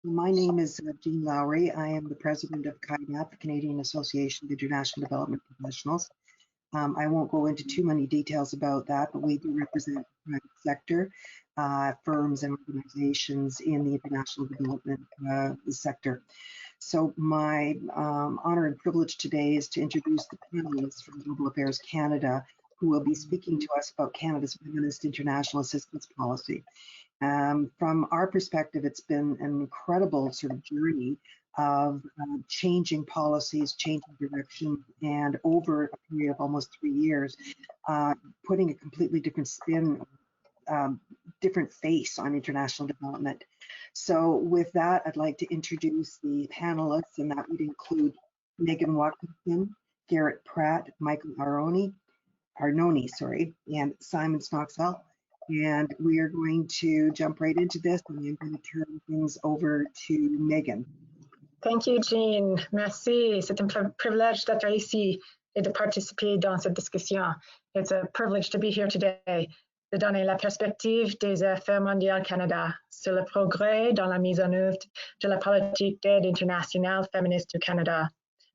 My name is Jean Lowry. I am the president of CAIDP, the Canadian Association of International Development Professionals. I won't go into too many details about that, but we do represent the private sector, firms and organizations in the international development sector. So my honor and privilege today is to introduce the panelists from Global Affairs Canada, who will be speaking to us about Canada's feminist international assistance policy. From our perspective, it's been an incredible sort of journey of changing policies, changing direction, and over a period of almost 3 years, putting a completely different spin, different face on international development. So with that, I'd like to introduce the panelists, and that would include Megan Watkinson, Garrett Pratt, Michael Arnone, and Simon Snoxell. And we are going to jump right into this, and I'm going to turn things over to Megan. Thank you, Jean. Merci. C'est un privilège d'être ici et de participer dans cette discussion. It's a privilege to be here today, de donner la perspective des affaires mondiales Canada sur le progrès dans la mise en œuvre de la politique d'aide internationale féministe du Canada,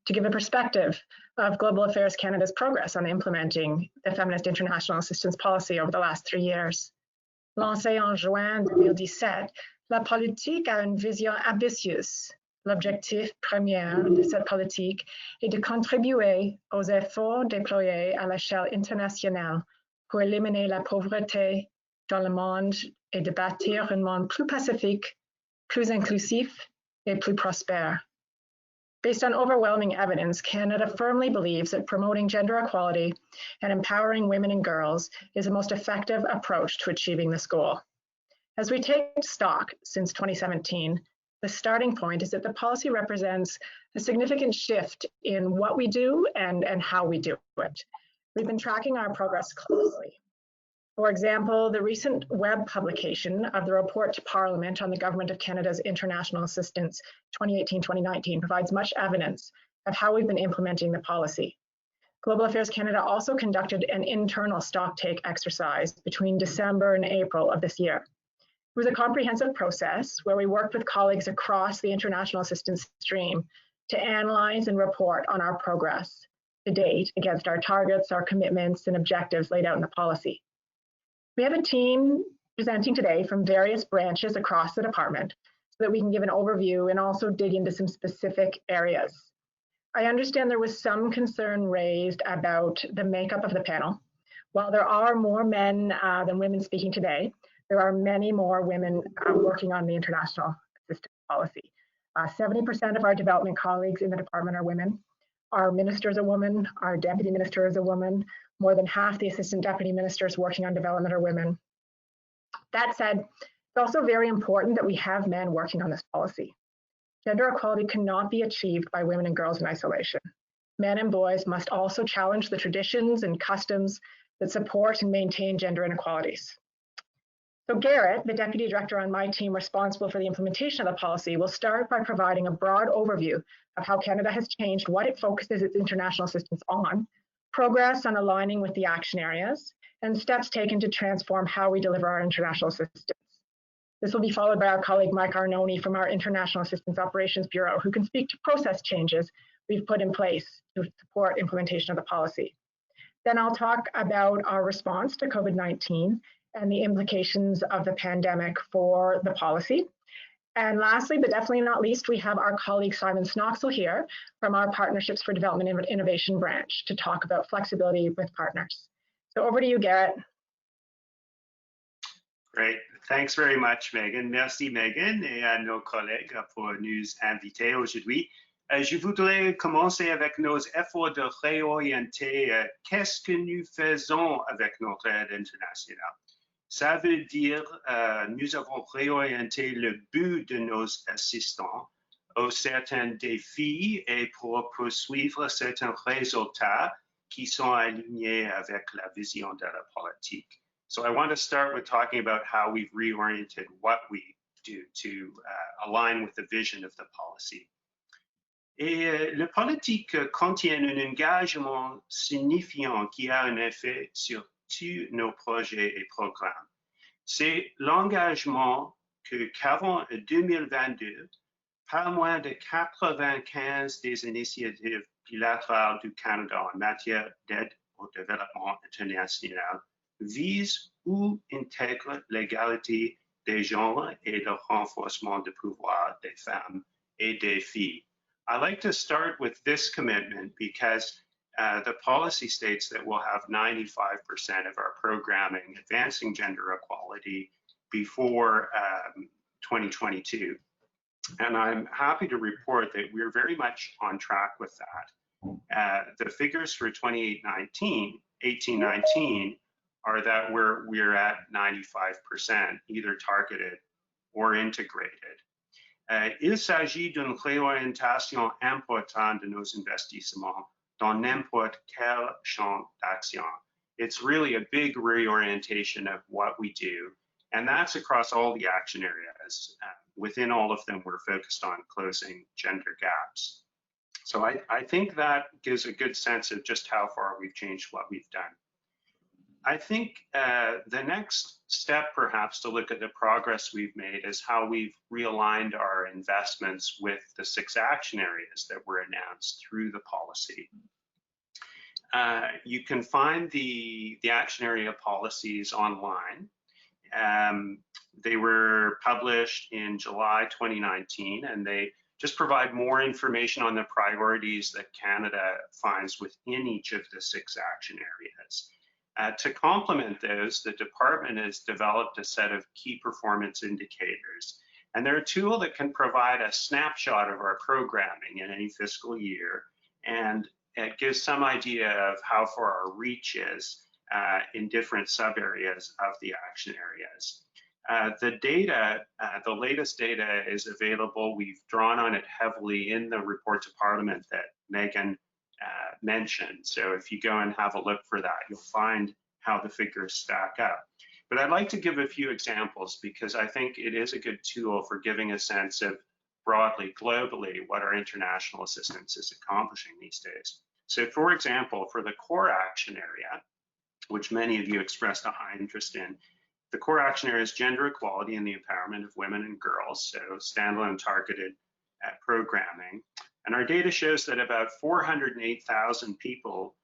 to give a perspective of Global Affairs Canada's progress on implementing the feminist international assistance policy over the last 3 years. Lancée en juin 2017, la politique a une vision ambitieuse. L'objectif premier de cette politique est de contribuer aux efforts déployés à l'échelle internationale pour éliminer la pauvreté dans le monde et de bâtir un monde plus pacifique, plus inclusif et plus prospère. Based on overwhelming evidence, Canada firmly believes that promoting gender equality and empowering women and girls is the most effective approach to achieving this goal. As we take stock since 2017, the starting point is that the policy represents a significant shift in what we do and how we do it. We've been tracking our progress closely. For example, the recent web publication of the report to Parliament on the Government of Canada's International Assistance 2018-2019 provides much evidence of how we've been implementing the policy. Global Affairs Canada also conducted an internal stocktake exercise between December and April of this year. It was a comprehensive process where we worked with colleagues across the international assistance stream to analyze and report on our progress to date against our targets, our commitments, and objectives laid out in the policy. We have a team presenting today from various branches across the department so that we can give an overview and also dig into some specific areas. I understand there was some concern raised about the makeup of the panel. While there are more men than women speaking today, there are many more women working on the international assistance policy. 70% of our development colleagues in the department are women. Our minister is a woman, our deputy minister is a woman. More than half the assistant deputy ministers working on development are women. That said, it's also very important that we have men working on this policy. Gender equality cannot be achieved by women and girls in isolation. Men and boys must also challenge the traditions and customs that support and maintain gender inequalities. So Garrett, the deputy director on my team responsible for the implementation of the policy, will start by providing a broad overview of how Canada has changed what it focuses its international assistance on, progress on aligning with the action areas, and steps taken to transform how we deliver our international assistance. This will be followed by our colleague Mike Arnone from our International Assistance Operations Bureau, who can speak to process changes we've put in place to support implementation of the policy. Then I'll talk about our response to COVID-19 and the implications of the pandemic for the policy. And lastly, but definitely not least, we have our colleague Simon Snoxell here from our Partnerships for Development and Innovation branch to talk about flexibility with partners. So over to you, Garrett. Great. Thanks very much, Megan. Merci, Megan, et à nos collègues pour nous inviter aujourd'hui. Je voudrais commencer avec nos efforts de réorienter qu'est-ce que nous faisons avec notre aide internationale. Ça veut dire nous avons réorienté le but de nos assistants aux certains défis et pour poursuivre certains résultats qui sont alignés avec la vision de la politique. So I want to start with talking about how we've reoriented what we do to align with the vision of the policy. Et la politique contient un engagement signifiant qui a un effet sur tous nos projets et programmes. C'est l'engagement qu'avant 2022, pas moins de 95 des initiatives bilatérales du Canada en matière d'aide au développement international visent ou intègrent l'égalité des genres et le renforcement du pouvoir des femmes et des filles. I like to start with this commitment because the policy states that we'll have 95% of our programming advancing gender equality before 2022. And I'm happy to report that we're very much on track with that. The figures for 18-19 are that we're at 95%, either targeted or integrated. Il s'agit d'une réorientation importante de nos investissements dans n'importe quel champ d'action. It's really a big reorientation of what we do, and that's across all the action areas. Within all of them, we're focused on closing gender gaps. So I think that gives a good sense of just how far we've changed what we've done. I think the next step, perhaps, to look at the progress we've made is how we've realigned our investments with the 6 action areas that were announced through the policy. You can find the action area policies online. They were published in July 2019, and they just provide more information on the priorities that Canada finds within each of the 6 action areas. To complement those, the department has developed a set of key performance indicators, and they're a tool that can provide a snapshot of our programming in any fiscal year, and it gives some idea of how far our reach is in different sub-areas of the action areas. The data, the latest data is available. We've drawn on it heavily in the report to Parliament that Megan mentioned. So if you go and have a look for that, you'll find how the figures stack up. But I'd like to give a few examples because I think it is a good tool for giving a sense of broadly, globally, what our international assistance is accomplishing these days. So for example, for the core action area, which many of you expressed a high interest in, the core action area is gender equality and the empowerment of women and girls, so standalone targeted programming. And our data shows that about 408,000 people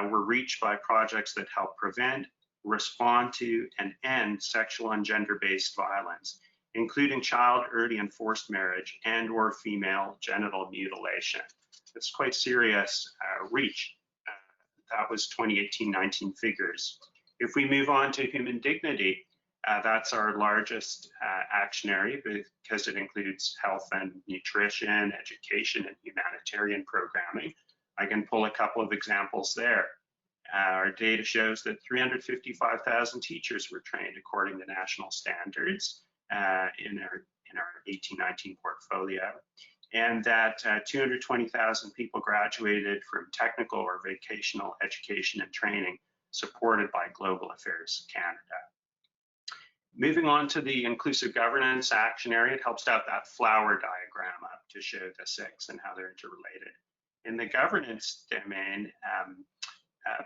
were reached by projects that help prevent, respond to, and end sexual and gender-based violence, including child early and forced marriage and/or female genital mutilation. It's quite serious reach. That was 2018-19 figures. If we move on to human dignity, that's our largest action area because it includes health and nutrition, education, and humanitarian programming. I can pull a couple of examples there. Our data shows that 355,000 teachers were trained according to national standards in our 18-19 portfolio, and that 220,000 people graduated from technical or vocational education and training supported by Global Affairs Canada. Moving on to the inclusive governance action area, it helps out that flower diagram up to show the 6 and how they're interrelated. In the governance domain,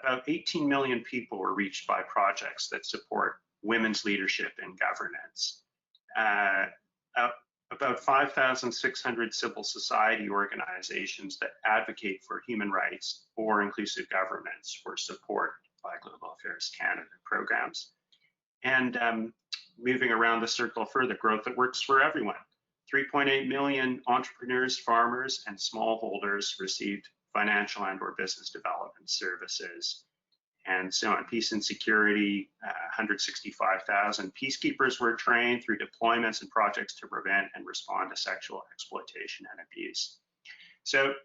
about 18 million people were reached by projects that support women's leadership in governance. About 5,600 civil society organizations that advocate for human rights or inclusive governance were supported by Global Affairs Canada programs. And moving around the circle further, growth that works for everyone. 3.8 million entrepreneurs, farmers, and smallholders received financial and/or business development services. And so on peace and security, 165,000 peacekeepers were trained through deployments and projects to prevent and respond to sexual exploitation and abuse. So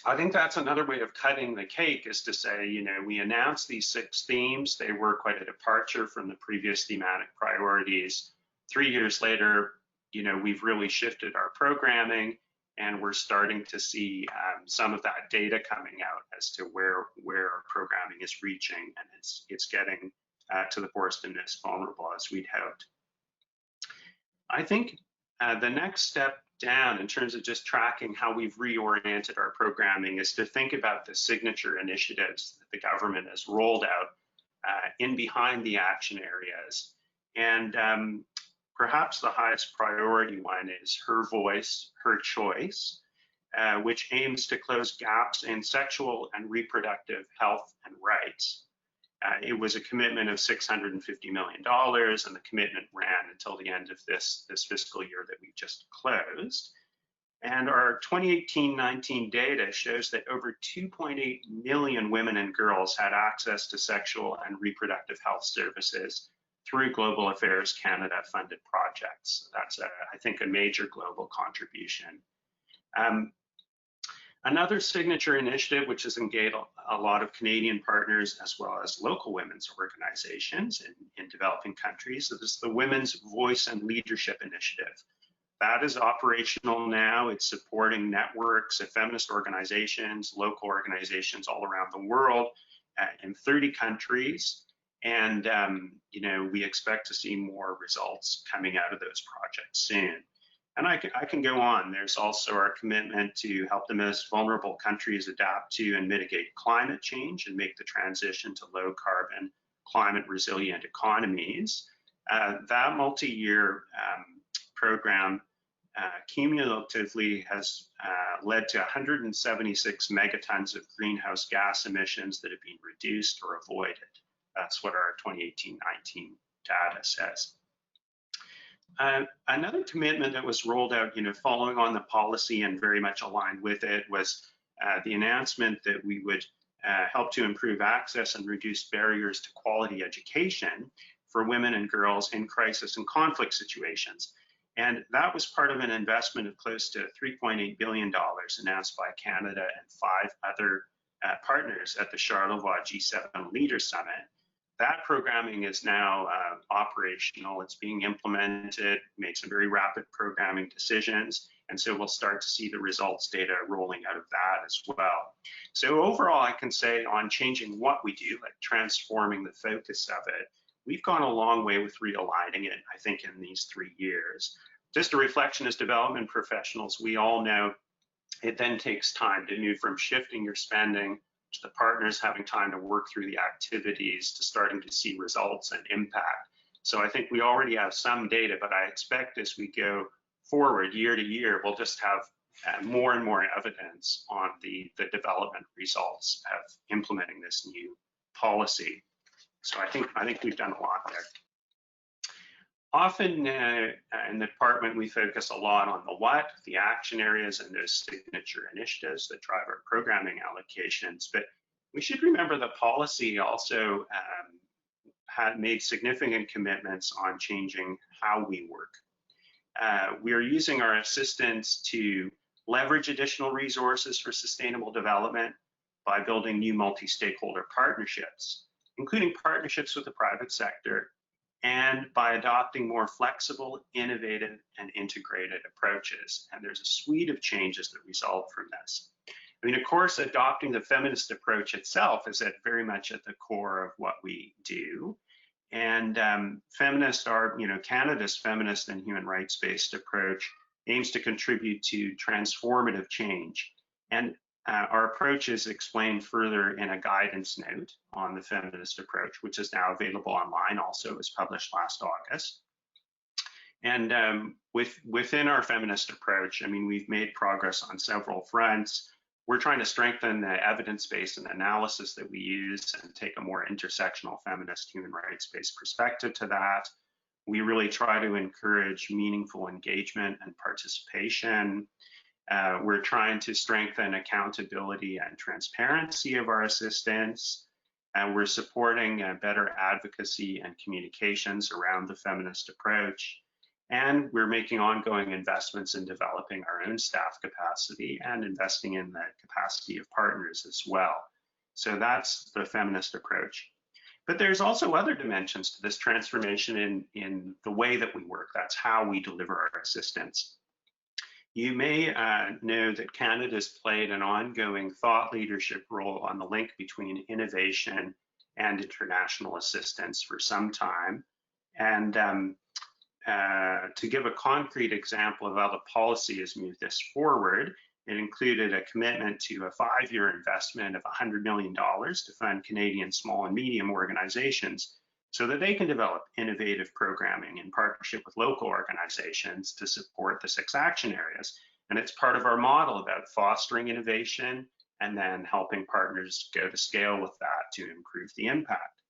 I think that's another way of cutting the cake, is to say, you know, we announced these 6 themes. They were quite a departure from the previous thematic priorities. 3 years later, you know, we've really shifted our programming, and we're starting to see some of that data coming out as to where our programming is reaching, and it's getting to the poorest and most vulnerable as we'd hoped. I think the next step down in terms of just tracking how we've reoriented our programming is to think about the signature initiatives that the government has rolled out in behind the action areas. And perhaps the highest priority one is Her Voice, Her Choice, which aims to close gaps in sexual and reproductive health and rights. It was a commitment of $650 million, and the commitment ran until the end of this fiscal year that we just closed. And our 2018-19 data shows that over 2.8 million women and girls had access to sexual and reproductive health services through Global Affairs Canada funded projects. That's, I think, a major global contribution. Another signature initiative, which has engaged a lot of Canadian partners as well as local women's organizations in developing countries, is the Women's Voice and Leadership Initiative. That is operational now. It's supporting networks of feminist organizations, local organizations all around the world in 30 countries. And you know, we expect to see more results coming out of those projects soon. And I can go on. There's also our commitment to help the most vulnerable countries adapt to and mitigate climate change and make the transition to low carbon, climate resilient economies. That multi-year program cumulatively has led to 176 megatons of greenhouse gas emissions that have been reduced or avoided. That's what our 2018-19 data says. Another commitment that was rolled out, you know, following on the policy and very much aligned with it, was the announcement that we would help to improve access and reduce barriers to quality education for women and girls in crisis and conflict situations. And that was part of an investment of close to $3.8 billion announced by Canada and 5 other partners at the Charlevoix G7 Leaders Summit. That programming is now operational. It's being implemented, made some very rapid programming decisions, and so we'll start to see the results data rolling out of that as well. So overall, I can say on changing what we do, like transforming the focus of it, we've gone a long way with realigning it, I think, in these 3 years. Just a reflection as development professionals, we all know it then takes time to move from shifting your spending to the partners having time to work through the activities to starting to see results and impact. So I think we already have some data, but I expect as we go forward year to year, we'll just have more and more evidence on the development results of implementing this new policy. So I think we've done a lot there. Often in the department, we focus a lot on the what, the action areas, and those signature initiatives that drive our programming allocations. But we should remember the policy also had made significant commitments on changing how we work. We are using our assistance to leverage additional resources for sustainable development by building new multi-stakeholder partnerships, including partnerships with the private sector, and by adopting more flexible, innovative, and integrated approaches. And there's a suite of changes that result from this. I mean, of course, adopting the feminist approach itself is very much at the core of what we do. And feminists are, you know, Canada's feminist and human rights-based approach aims to contribute to transformative change. And our approach is explained further in a guidance note on the feminist approach, which is now available online, also was published last August. And within our feminist approach, I mean, we've made progress on several fronts. We're trying to strengthen the evidence base and analysis that we use and take a more intersectional feminist human rights-based perspective to that. We really try to encourage meaningful engagement and participation. We're trying to strengthen accountability and transparency of our assistance. We're supporting better advocacy and communications around the feminist approach. And we're making ongoing investments in developing our own staff capacity and investing in the capacity of partners as well. So that's the feminist approach. But there's also other dimensions to this transformation in the way that we work. That's how we deliver our assistance. You may know that Canada's played an ongoing thought leadership role on the link between innovation and international assistance for some time. And to give a concrete example of how the policy has moved this forward, it included a commitment to a 5-year investment of $100 million to fund Canadian small and medium organizations so that they can develop innovative programming in partnership with local organizations to support the 6 action areas. And it's part of our model about fostering innovation and then helping partners go to scale with that to improve the impact.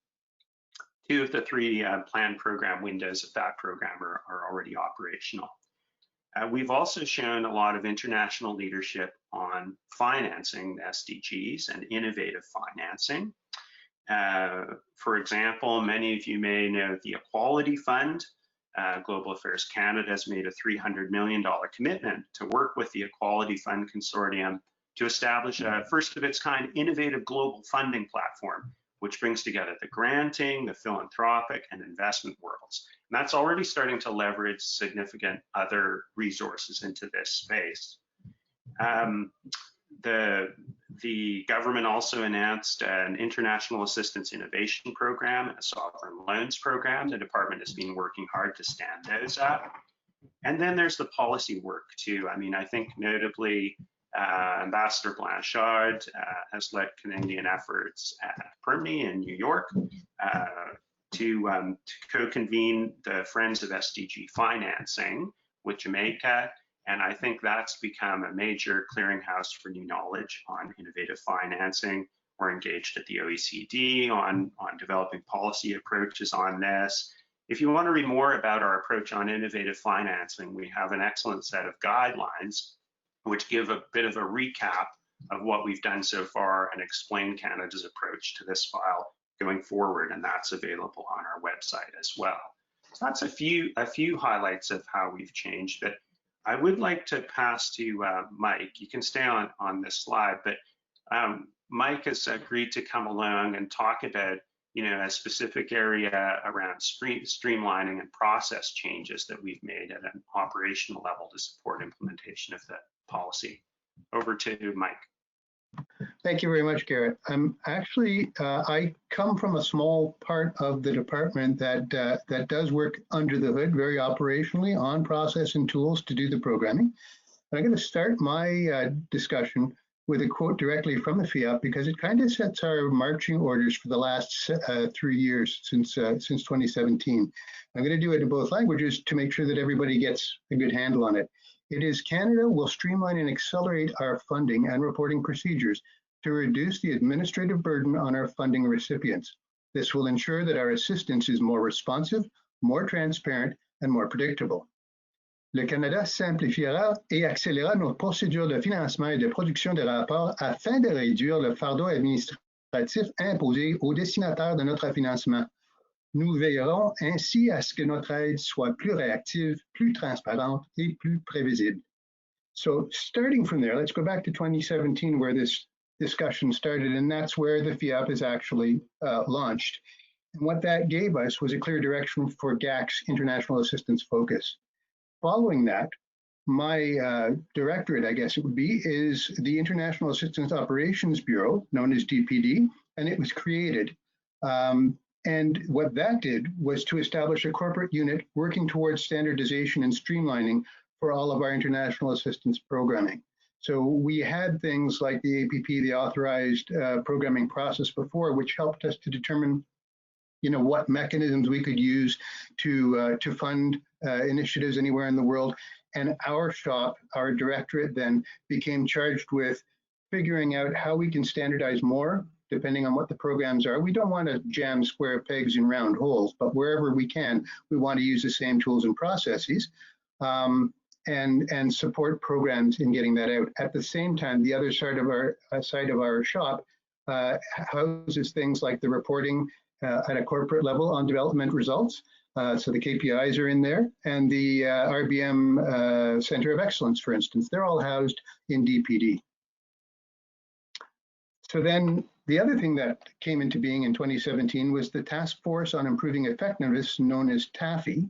2 of the 3 planned program windows of that program are already operational. We've also shown a lot of international leadership on financing the SDGs and innovative financing. For example, many of you may know the Equality Fund. Global Affairs Canada has made a $300 million commitment to work with the Equality Fund Consortium to establish a first of its kind innovative global funding platform, which brings together the granting, the philanthropic, and investment worlds. And that's already starting to leverage significant other resources into this space. The government also announced an International Assistance Innovation Program and a Sovereign Loans Program. The department has been working hard to stand those up. And then there's the policy work too. I mean, I think notably, Ambassador Blanchard has led Canadian efforts at PERMI in New York to co-convene the Friends of SDG Financing with Jamaica. And I think that's become a major clearinghouse for new knowledge on innovative financing. We're engaged at the OECD on developing policy approaches on this. If you want to read more about our approach on innovative financing, we have an excellent set of guidelines which give a bit of a recap of what we've done so far and explain Canada's approach to this file going forward, and that's available on our website as well. So that's a few highlights of how we've changed, but I would like to pass to Mike. You can stay on this slide, but Mike has agreed to come along and talk about, you know, a specific area around streamlining and process changes that we've made at an operational level to support implementation of the policy. Over to Mike. Thank you very much, Garrett. I come from a small part of the department that does work under the hood very operationally on process and tools to do the programming. And I'm going to start my discussion with a quote directly from the FIAP because it kind of sets our marching orders for the last 3 years since 2017. I'm going to do it in both languages to make sure that everybody gets a good handle on it. It is Canada will streamline and accelerate our funding and reporting procedures to reduce the administrative burden on our funding recipients. This will ensure that our assistance is more responsive, more transparent, and more predictable. Le Canada simplifiera et accélérera nos procédures de financement et de production de rapports afin de réduire le fardeau administratif imposé aux destinataires de notre financement. Nous veillerons ainsi à ce que notre aide soit plus réactive, plus transparente et plus prévisible. So starting from there, let's go back to 2017 where this discussion started, and that's where the FIAP is actually launched. And what that gave us was a clear direction for GAC's international assistance focus. Following that, my directorate, I guess it would be, is the International Assistance Operations Bureau, known as DPD, and it was created. And what that did was to establish a corporate unit working towards standardization and streamlining for all of our international assistance programming. So we had things like the APP, the authorized programming process before, which helped us to determine, you know, what mechanisms we could use to fund initiatives anywhere in the world. And our shop, our directorate then became charged with figuring out how we can standardize more depending on what the programs are. We don't want to jam square pegs in round holes, but wherever we can, we want to use the same tools and processes and support programs in getting that out. At the same time, the other side of our shop houses things like the reporting at a corporate level on development results. So the KPIs are in there, and the RBM Center of Excellence, for instance, they're all housed in DPD. So then the other thing that came into being in 2017 was the Task Force on Improving Effectiveness, known as TAFE,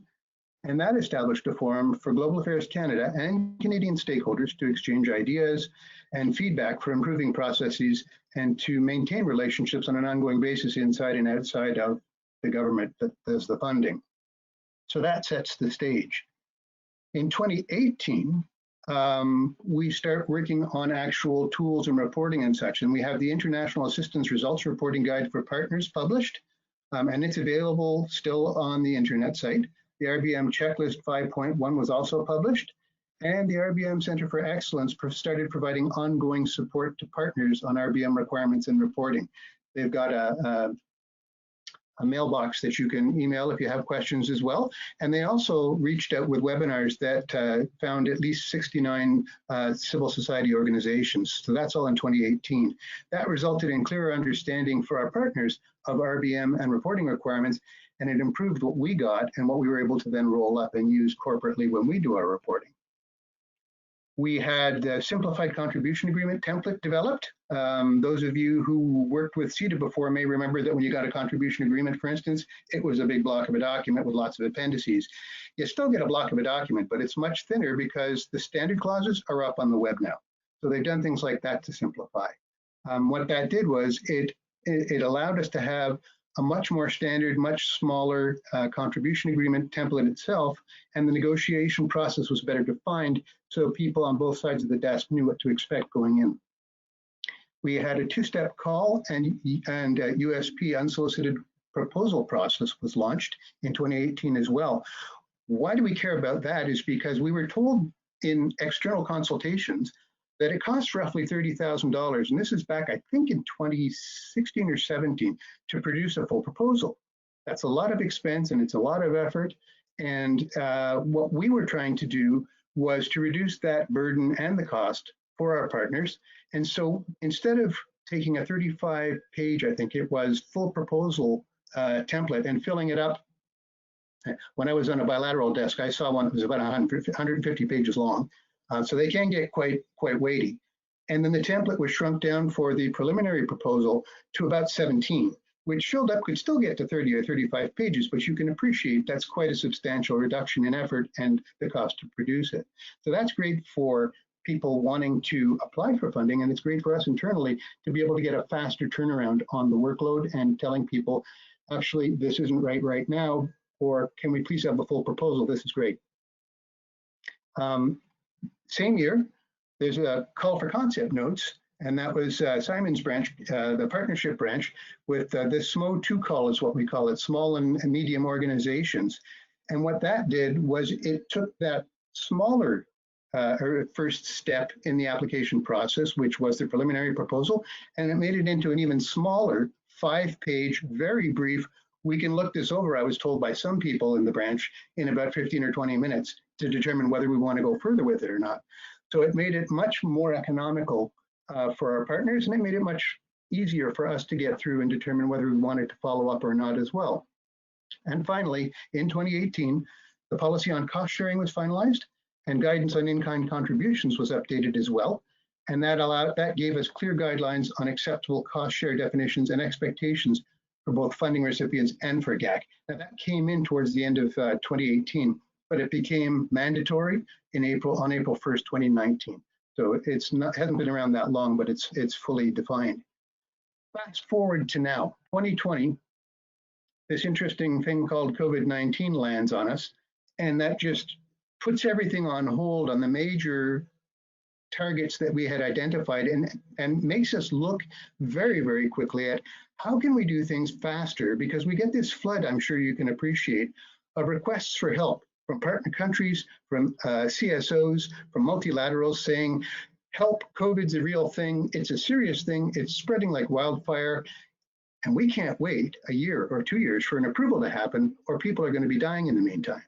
and that established a forum for Global Affairs Canada and Canadian stakeholders to exchange ideas and feedback for improving processes and to maintain relationships on an ongoing basis inside and outside of the government that does the funding. So that sets the stage. In 2018, we start working on actual tools and reporting and such, and we have the International Assistance Results Reporting Guide for Partners published. and it's available still on the internet site. The RBM Checklist 5.1 was also published, and the RBM Center for Excellence started providing ongoing support to partners on RBM requirements and reporting. They've got a mailbox that you can email if you have questions as well. And they also reached out with webinars that found at least 69 civil society organizations. So that's all in 2018. That resulted in clearer understanding for our partners of RBM and reporting requirements, and it improved what we got and what we were able to then roll up and use corporately when we do our reporting. We had a simplified contribution agreement template developed. Those of you who worked with CEDA before may remember that when you got a contribution agreement, for instance, it was a big block of a document with lots of appendices. You still get a block of a document, but it's much thinner because the standard clauses are up on the web now. So they've done things like that to simplify. What that did was it allowed us to have a much more standard, much smaller contribution agreement template itself, and the negotiation process was better defined, so people on both sides of the desk knew what to expect going in. We had a two-step call, and USP unsolicited proposal process was launched in 2018 as well. Why do we care about that is because we were told in external consultations that it costs roughly $30,000, and this is back, I think, in 2016 or 17, to produce a full proposal. That's a lot of expense and it's a lot of effort. And what we were trying to do was to reduce that burden and the cost for our partners. And so instead of taking a 35-page, I think it was, full proposal template and filling it up, when I was on a bilateral desk, I saw one that was about 150 pages long. So they can get quite weighty. And then the template was shrunk down for the preliminary proposal to about 17, which filled up could still get to 30 or 35 pages, but you can appreciate that's quite a substantial reduction in effort and the cost to produce it. So that's great for people wanting to apply for funding, and it's great for us internally to be able to get a faster turnaround on the workload and telling people, actually, this isn't right now, or can we please have a full proposal? This is great. Same year, there's a call for concept notes, and that was Simon's branch, the partnership branch, with the SMO 2 call is what we call it, small and medium organizations. And what that did was it took that smaller first step in the application process, which was the preliminary proposal, and it made it into an even smaller 5-page, very brief, we can look this over, I was told by some people in the branch, in about 15 or 20 minutes to determine whether we want to go further with it or not. So it made it much more economical for our partners, and it made it much easier for us to get through and determine whether we wanted to follow up or not as well. And finally, in 2018, the policy on cost sharing was finalized, and guidance on in-kind contributions was updated as well. And that gave us clear guidelines on acceptable cost share definitions and expectations for both funding recipients and for GAC. Now that came in towards the end of 2018, but it became mandatory on April 1st, 2019. So hasn't been around that long, but it's fully defined. Fast forward to now, 2020, this interesting thing called COVID-19 lands on us, and that just puts everything on hold on the major targets that we had identified and makes us look very, very quickly at how can we do things faster, because we get this flood, I'm sure you can appreciate, of requests for help from partner countries, from CSOs, from multilaterals saying, help, COVID's a real thing, it's a serious thing, it's spreading like wildfire, and we can't wait a year or 2 years for an approval to happen, or people are going to be dying in the meantime.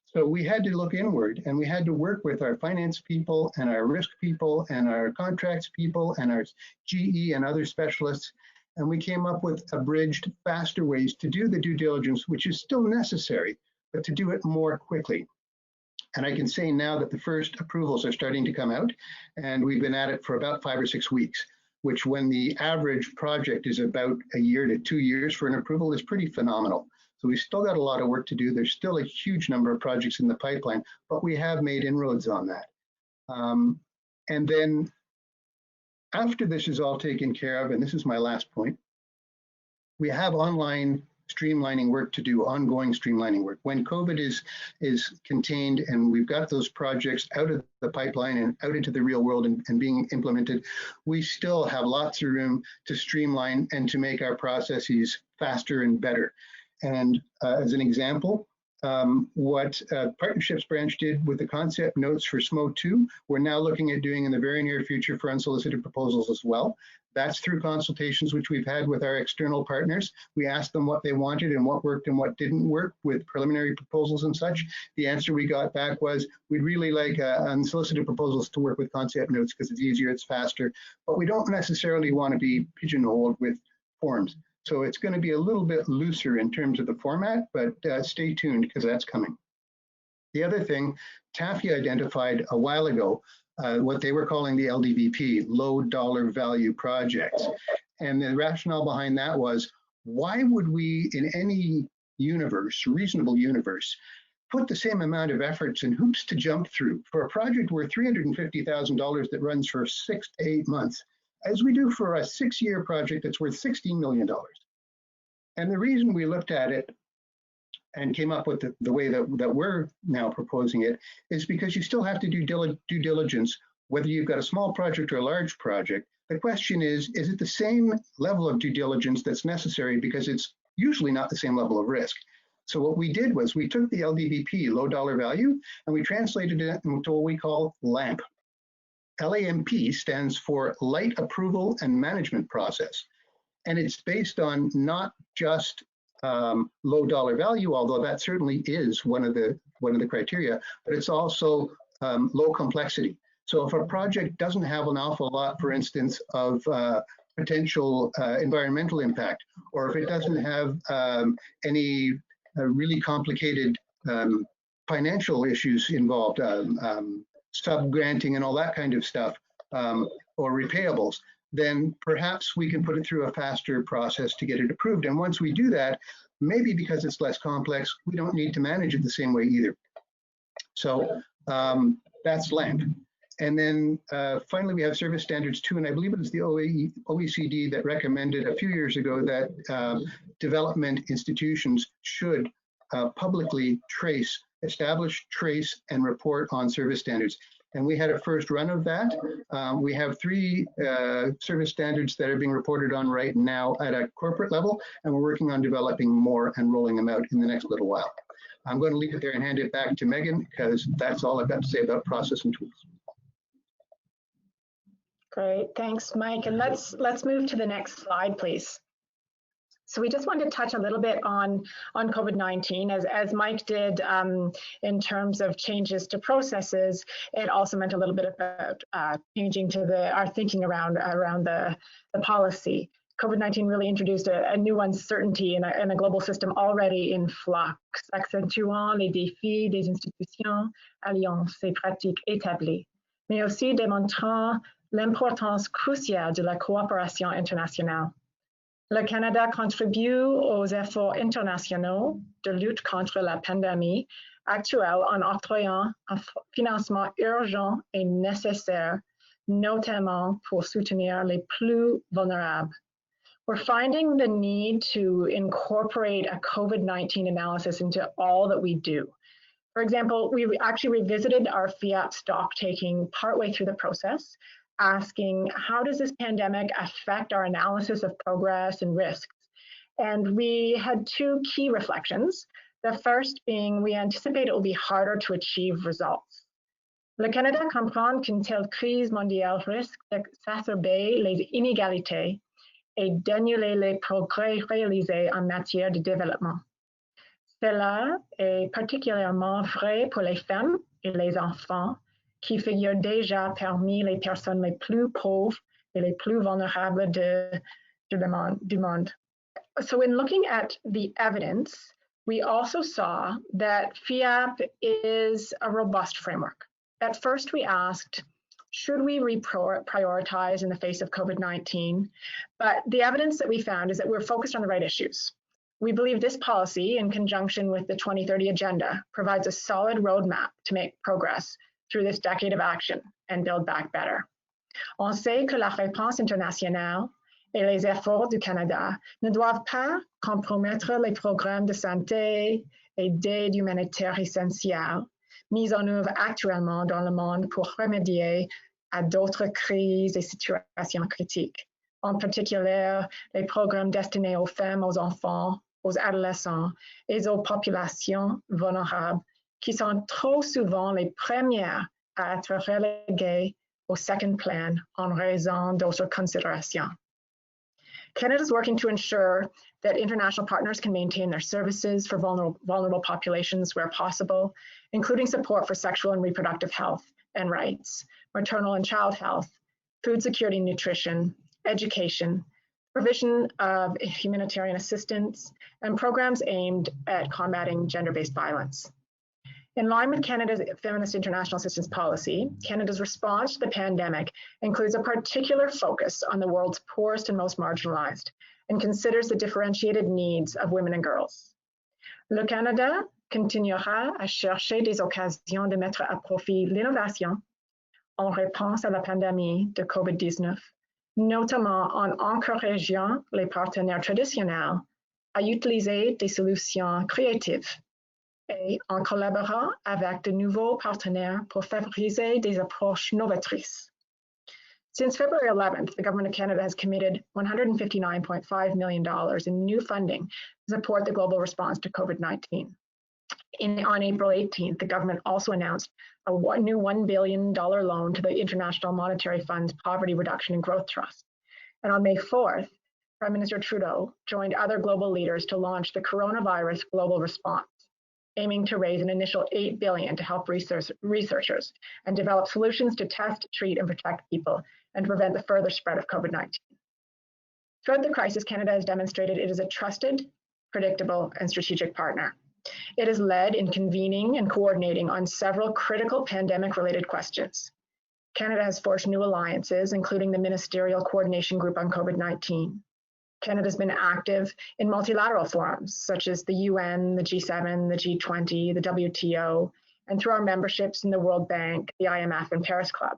So we had to look inward, and we had to work with our finance people and our risk people and our contracts people and our GE and other specialists. And we came up with abridged, faster ways to do the due diligence, which is still necessary, but to do it more quickly. And I can say now that the first approvals are starting to come out, and we've been at it for about 5 or 6 weeks, which when the average project is about a year to 2 years for an approval is pretty phenomenal. So we've still got a lot of work to do. There's still a huge number of projects in the pipeline, but we have made inroads on that. And then after this is all taken care of, and this is my last point, we have online streamlining work to do, ongoing streamlining work. When COVID is contained and we've got those projects out of the pipeline and out into the real world and being implemented, we still have lots of room to streamline and to make our processes faster and better. And as an example, what Partnerships Branch did with the concept notes for SMO2, we're now looking at doing in the very near future for unsolicited proposals as well. That's through consultations which we've had with our external partners. We asked them what they wanted and what worked and what didn't work with preliminary proposals and such. The answer we got back was, we'd really like unsolicited proposals to work with concept notes because it's easier, it's faster, but we don't necessarily want to be pigeonholed with forms. So it's going to be a little bit looser in terms of the format, but stay tuned because that's coming. The other thing, Taffy identified a while ago what they were calling the LDVP, low dollar value projects. And the rationale behind that was, why would we in any universe, reasonable universe, put the same amount of efforts and hoops to jump through for a project worth $350,000 that runs for 6 to 8 months, as we do for a 6-year project that's worth $16 million. And the reason we looked at it and came up with the way that we're now proposing it is because you still have to do due diligence, whether you've got a small project or a large project. The question is it the same level of due diligence that's necessary? Because it's usually not the same level of risk. So what we did was we took the LDVP, low dollar value, and we translated it into what we call LAMP. LAMP stands for Light Approval and Management Process. And it's based on not just low dollar value, although that certainly is one of the criteria, but it's also low complexity. So if a project doesn't have an awful lot, for instance, of potential environmental impact, or if it doesn't have any really complicated financial issues involved, sub-granting and all that kind of stuff, or repayables, then perhaps we can put it through a faster process to get it approved. And once we do that, maybe because it's less complex, we don't need to manage it the same way either. So that's LAMP. And then finally, we have service standards 2, and I believe it was the OECD that recommended a few years ago that development institutions should publicly establish, trace, and report on service standards. And we had a first run of that. We have 3 service standards that are being reported on right now at a corporate level, and we're working on developing more and rolling them out in the next little while. I'm going to leave it there and hand it back to Megan, because that's all I've got to say about process and tools. Great, thanks, Mike. And let's move to the next slide, please. So we just wanted to touch a little bit on COVID-19, as Mike did in terms of changes to processes. It also meant a little bit about changing to our thinking around the policy. COVID-19 really introduced a new uncertainty in a global system already in flux, accentuant les défis des institutions, alliances et pratiques établies, mais aussi démontrant l'importance cruciale de la coopération internationale. Le Canada contribue aux efforts internationaux de lutte contre la pandémie actuelle en octroyant un financement urgent et nécessaire, notamment pour soutenir les plus vulnérables. We're finding the need to incorporate a COVID-19 analysis into all that we do. For example, we actually revisited our FIAP stock taking partway through the process, asking how does this pandemic affect our analysis of progress and risks? And we had 2 key reflections. The first being we anticipate it will be harder to achieve results. Le Canada comprend qu'une telle crise mondiale risque d'exacerber les inégalités et d'annuler les progrès réalisés en matière de développement. Cela est particulièrement vrai pour les femmes et les enfants, qui figurent déjà parmi les personnes les plus pauvres et les plus vulnérables du monde. So in looking at the evidence, we also saw that FIAP is a robust framework. At first, we asked, should we reprioritize in the face of COVID-19? But the evidence that we found is that we're focused on the right issues. We believe this policy, in conjunction with the 2030 Agenda, provides a solid roadmap to make progress through this decade of action and build back better. On sait que la réponse internationale et les efforts du Canada ne doivent pas compromettre les programmes de santé et d'aide humanitaire essentielle mis en œuvre actuellement dans le monde pour remédier à d'autres crises et situations critiques, en particulier les programmes destinés aux femmes, aux enfants, aux adolescents et aux populations vulnérables qui sont trop souvent les premières à être reléguées au second plan en raison d'autres considerations. Canada is working to ensure that international partners can maintain their services for vulnerable populations where possible, including support for sexual and reproductive health and rights, maternal and child health, food security and nutrition, education, provision of humanitarian assistance, and programs aimed at combating gender-based violence. In line with Canada's Feminist International Assistance Policy, Canada's response to the pandemic includes a particular focus on the world's poorest and most marginalized and considers the differentiated needs of women and girls. Le Canada continuera à chercher des occasions de mettre à profit l'innovation en réponse à la pandémie de COVID-19, notamment en encourageant les partenaires traditionnels à utiliser des solutions créatives et en collaborant avec de nouveaux partenaires pour favoriser des approches novatrices. Since February 11th, the Government of Canada has committed $159.5 million in new funding to support the global response to COVID-19. On April 18th, the government also announced a new $1 billion loan to the International Monetary Fund's Poverty Reduction and Growth Trust. And on May 4th, Prime Minister Trudeau joined other global leaders to launch the Coronavirus Global Response, aiming to raise an initial $8 billion to help researchers and develop solutions to test, treat, and protect people and to prevent the further spread of COVID-19. Throughout the crisis, Canada has demonstrated it is a trusted, predictable, and strategic partner. It has led in convening and coordinating on several critical pandemic-related questions. Canada has forged new alliances, including the Ministerial Coordination Group on COVID-19. Canada has been active in multilateral forums, such as the UN, the G7, the G20, the WTO, and through our memberships in the World Bank, the IMF, and Paris Club.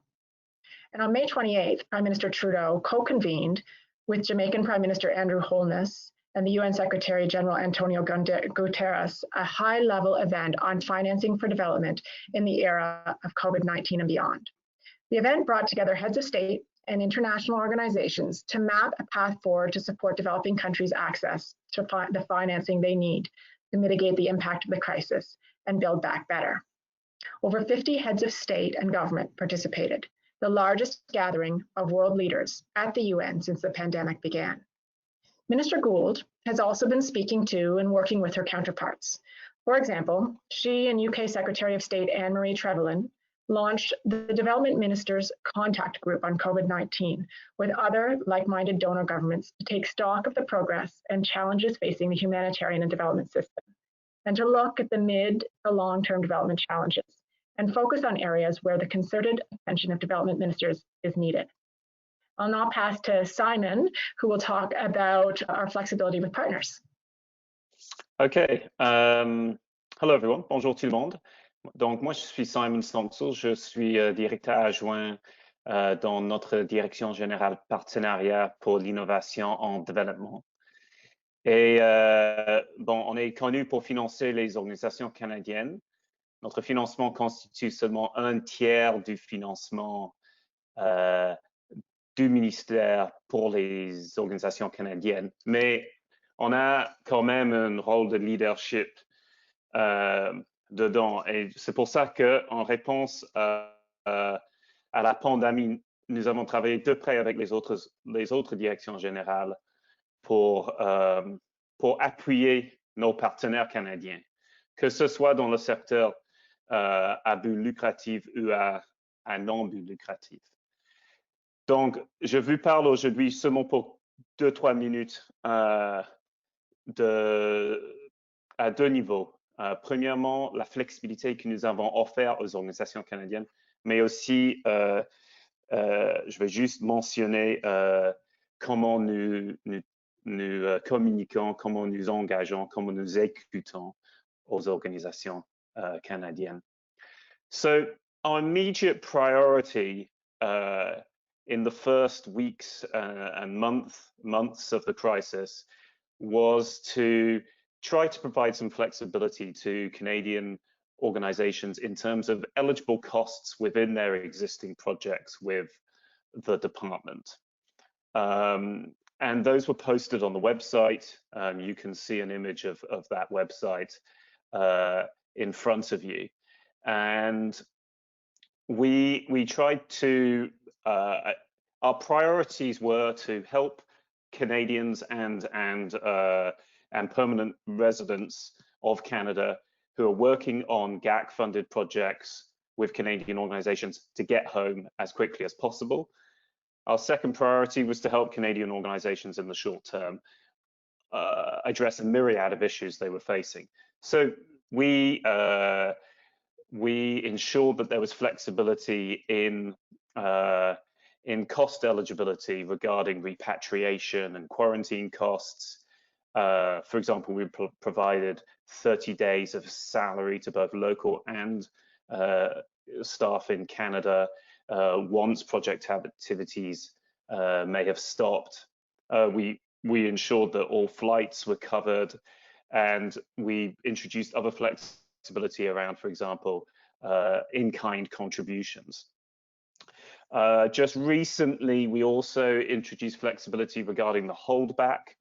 And on May 28th, Prime Minister Trudeau co-convened with Jamaican Prime Minister Andrew Holness and the UN Secretary General Antonio Guterres a high-level event on financing for development in the era of COVID-19 and beyond. The event brought together heads of state and international organizations to map a path forward to support developing countries' access to the financing they need to mitigate the impact of the crisis and build back better. Over 50 heads of state and government participated, the largest gathering of world leaders at the UN since the pandemic began. Minister Gould has also been speaking to and working with her counterparts. For example, she and UK Secretary of State Anne-Marie Trevelyan launched the Development Ministers Contact Group on COVID-19 with other like-minded donor governments to take stock of the progress and challenges facing the humanitarian and development system, and to look at the mid to long-term development challenges and focus on areas where the concerted attention of development ministers is needed. I'll now pass to Simon, who will talk about our flexibility with partners. Okay. Hello everyone. Bonjour tout le monde. Donc, moi, je suis Simon Snoxel, je suis directeur adjoint dans notre direction générale partenariat pour l'innovation en développement. Et bon, on est connu pour financer les organisations canadiennes. Notre financement constitue seulement 1/3 du financement du ministère pour les organisations canadiennes. Mais on a quand même un rôle de leadership dedans. Et c'est pour ça qu'en réponse à la pandémie, nous avons travaillé de près avec les autres directions générales pour appuyer nos partenaires canadiens, que ce soit dans le secteur à but lucratif ou à non but lucratif. Donc, je vous parle aujourd'hui seulement pour 2-3 minutes à deux niveaux. Premièrement, la flexibilité que nous avons offerte aux organisations canadiennes, mais aussi, je vais juste mentionner comment nous communiquons, comment nous engageons, comment nous écoutons aux organisations canadiennes. So, our immediate priority in the first weeks and months of the crisis was to try to provide some flexibility to Canadian organizations in terms of eligible costs within their existing projects with the department. And those were posted on the website. You can see an image of that website in front of you. And we tried to, our priorities were to help Canadians and permanent residents of Canada who are working on GAC-funded projects with Canadian organizations to get home as quickly as possible. Our second priority was to help Canadian organizations in the short term address a myriad of issues they were facing. So we ensured that there was flexibility in cost eligibility regarding repatriation and quarantine costs. For example, we provided 30 days of salary to both local and staff in Canada once project activities may have stopped. We ensured that all flights were covered, and we introduced other flexibility around, for example, in-kind contributions. Just recently, we also introduced flexibility regarding the holdback.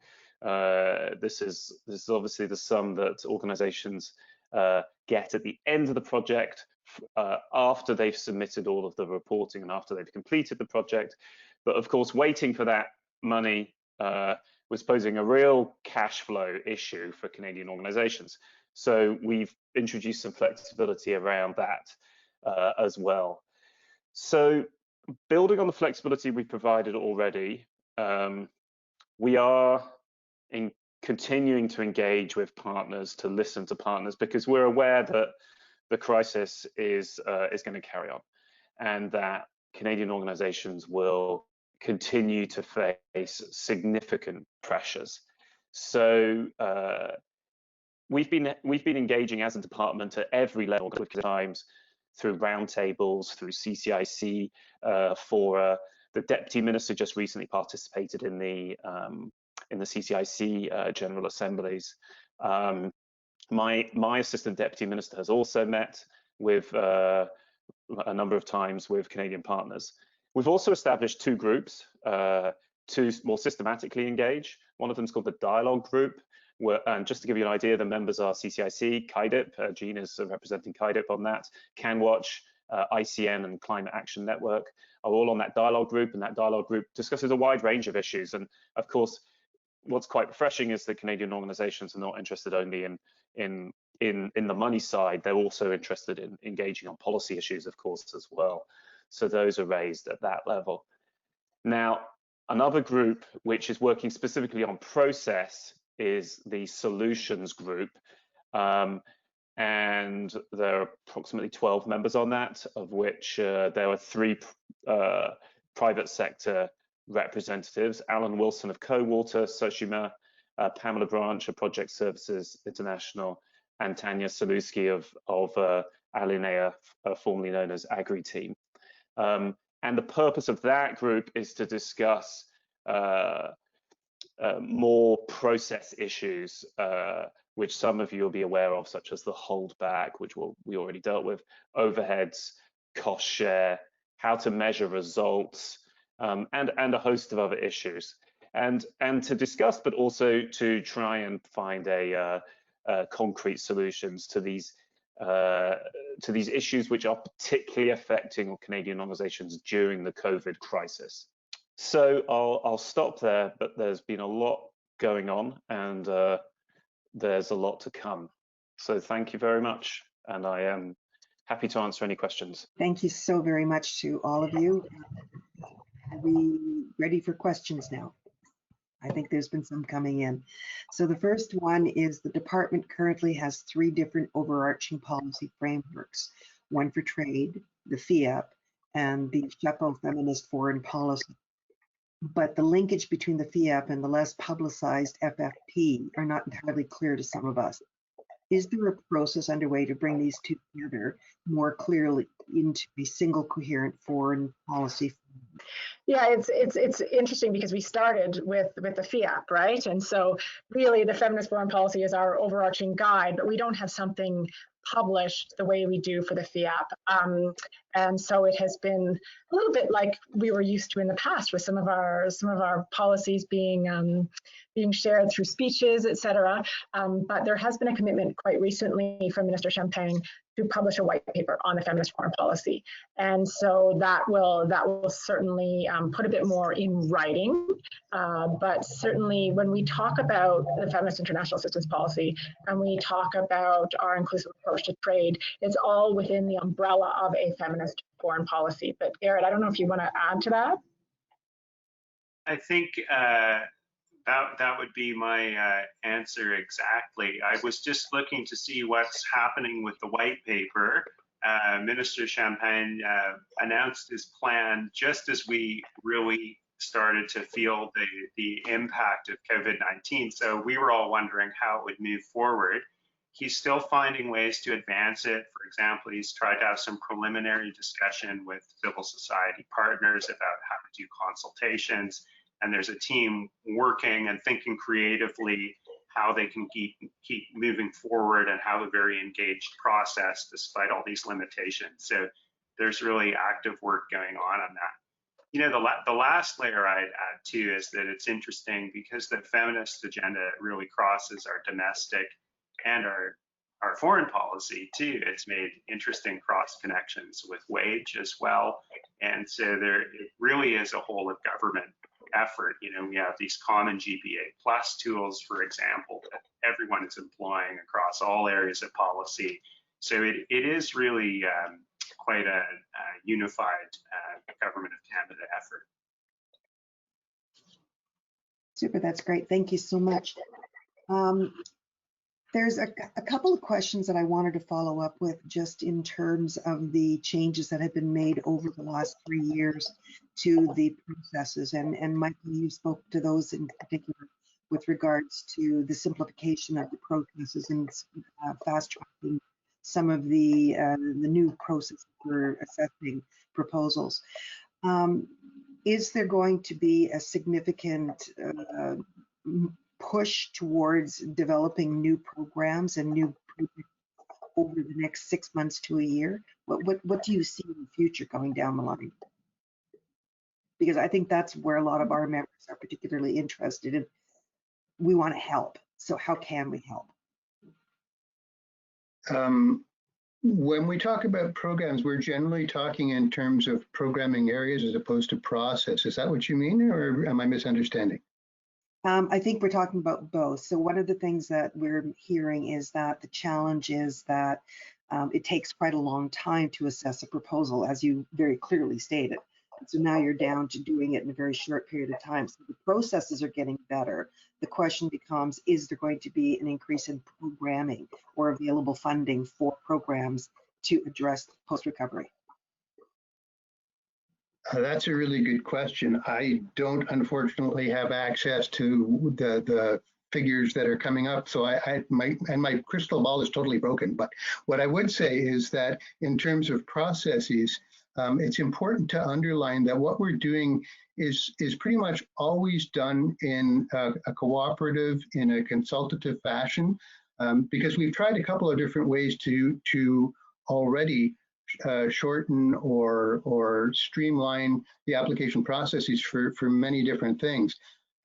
This is obviously the sum that organizations get at the end of the project after they've submitted all of the reporting and after they've completed the project. But of course, waiting for that money was posing a real cash flow issue for Canadian organizations. So we've introduced some flexibility around that as well. So building on the flexibility we provided already, we are continuing to engage with partners, to listen to partners, because we're aware that the crisis is going to carry on, and that Canadian organizations will continue to face significant pressures. So we've been engaging as a department at every level with times, through roundtables, through CCIC fora. The Deputy Minister just recently participated in the CCIC General Assemblies. My Assistant Deputy Minister has also met with a number of times with Canadian partners. We've also established two groups to more systematically engage. One of them is called the Dialogue Group, and just to give you an idea, the members are CCIC, CAIDP, Jean is representing CAIDP on that, CanWatch, ICN and Climate Action Network are all on that dialogue group, and that dialogue group discusses a wide range of issues. And of course, what's quite refreshing is that Canadian organizations are not interested only in the money side, they're also interested in engaging on policy issues, of course, as well. So those are raised at that level. Now, another group which is working specifically on process is the Solutions Group. And there are approximately 12 members on that, of which there are 3 private sector representatives: Alan Wilson of Co-Water, Soshima, Pamela Branch of Project Services International, and Tanya Saluski of Alinea, formerly known as Agri-Team. And the purpose of that group is to discuss more process issues, which some of you will be aware of, such as the holdback, which we already dealt with, overheads, cost share, how to measure results, and a host of other issues. And to discuss, but also to try and find concrete solutions to these issues which are particularly affecting Canadian organizations during the COVID crisis. So I'll stop there, but there's been a lot going on, and there's a lot to come. So thank you very much, and I am happy to answer any questions. Thank you so very much to all of you. Are we ready for questions now? I think there's been some coming in. So the first one is the department currently has 3 different overarching policy frameworks: one for trade, the FIAP, and the FIAP Feminist Foreign Policy. But the linkage between the FIAP and the less publicized FFP are not entirely clear to some of us. Is there a process underway to bring these two together more clearly into a single coherent foreign policy? Yeah, it's interesting because we started with the FIAP, right? And so really the feminist foreign policy is our overarching guide, but we don't have something published the way we do for the FIAP. And so it has been a little bit like we were used to in the past, with some of our policies being shared through speeches, etc. But there has been a commitment quite recently from Minister Champagne to publish a white paper on the feminist foreign policy, and so that will certainly put a bit more in writing. But certainly, when we talk about the feminist international assistance policy and we talk about our inclusive approach to trade, it's all within the umbrella of a feminist foreign policy. But Garrett, I don't know if you want to add to that. I think that would be my answer exactly. I was just looking to see what's happening with the white paper. Minister Champagne announced his plan just as we really started to feel the impact of COVID-19. So we were all wondering how it would move forward. He's still finding ways to advance it. For example, he's tried to have some preliminary discussion with civil society partners about how to do consultations. And there's a team working and thinking creatively how they can keep moving forward and have a very engaged process despite all these limitations. So there's really active work going on that. You know, the last layer I'd add too is that it's interesting because the feminist agenda really crosses our domestic and our foreign policy too. It's made interesting cross connections with wage as well. And so it really is a whole of government effort. You know, we have these common GPA plus tools, for example, that everyone is employing across all areas of policy. So it is really quite a unified Government of Canada effort. Super, that's great. Thank you so much. There's a couple of questions that I wanted to follow up with just in terms of the changes that have been made over the last 3 years to the processes. And Michael, you spoke to those in particular with regards to the simplification of the processes and fast tracking some of the new processes for assessing proposals. Is there going to be a significant push towards developing new programs and new projects over the next 6 months to a year? What do you see in the future going down the line? Because I think that's where a lot of our members are particularly interested in. We want to help. So how can we help? When we talk about programs, we're generally talking in terms of programming areas as opposed to process. Is that what you mean, or am I misunderstanding? I think we're talking about both. So one of the things that we're hearing is that the challenge is that it takes quite a long time to assess a proposal, as you very clearly stated. So now you're down to doing it in a very short period of time. So the processes are getting better. The question becomes, is there going to be an increase in programming or available funding for programs to address post-recovery? That's a really good question. I don't unfortunately have access to the figures that are coming up, so my crystal ball is totally broken. But what I would say is that in terms of processes, it's important to underline that what we're doing is pretty much always done in a cooperative, in a consultative fashion, because we've tried a couple of different ways to already shorten or streamline the application processes for many different things.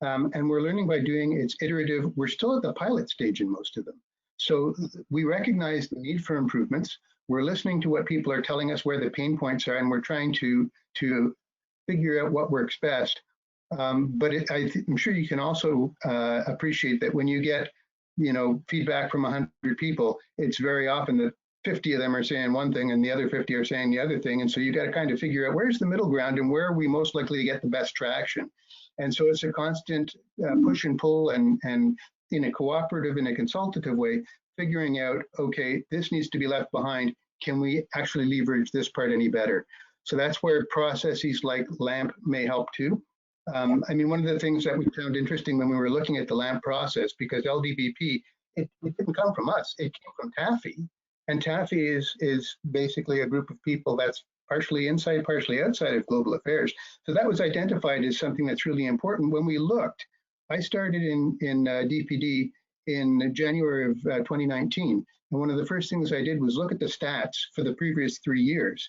And we're learning by doing it's iterative. We're still at the pilot stage in most of them. So we recognize the need for improvements. We're listening to what people are telling us where the pain points are, and we're trying to figure out what works best. But I'm sure you can also appreciate that when you get, feedback from 100 people, it's very often that 50 of them are saying one thing and the other 50 are saying the other thing. And so you got to kind of figure out where's the middle ground and where are we most likely to get the best traction. And so it's a constant push and pull and in a cooperative, in a consultative way, figuring out, okay, this needs to be left behind. Can we actually leverage this part any better? So that's where processes like LAMP may help too. One of the things that we found interesting when we were looking at the LAMP process, because LDBP, it didn't come from us, it came from TAFE. And TAFE is basically a group of people that's partially inside, partially outside of global affairs. So that was identified as something that's really important. When we looked, I started in DPD in January of 2019. And one of the first things I did was look at the stats for the previous 3 years.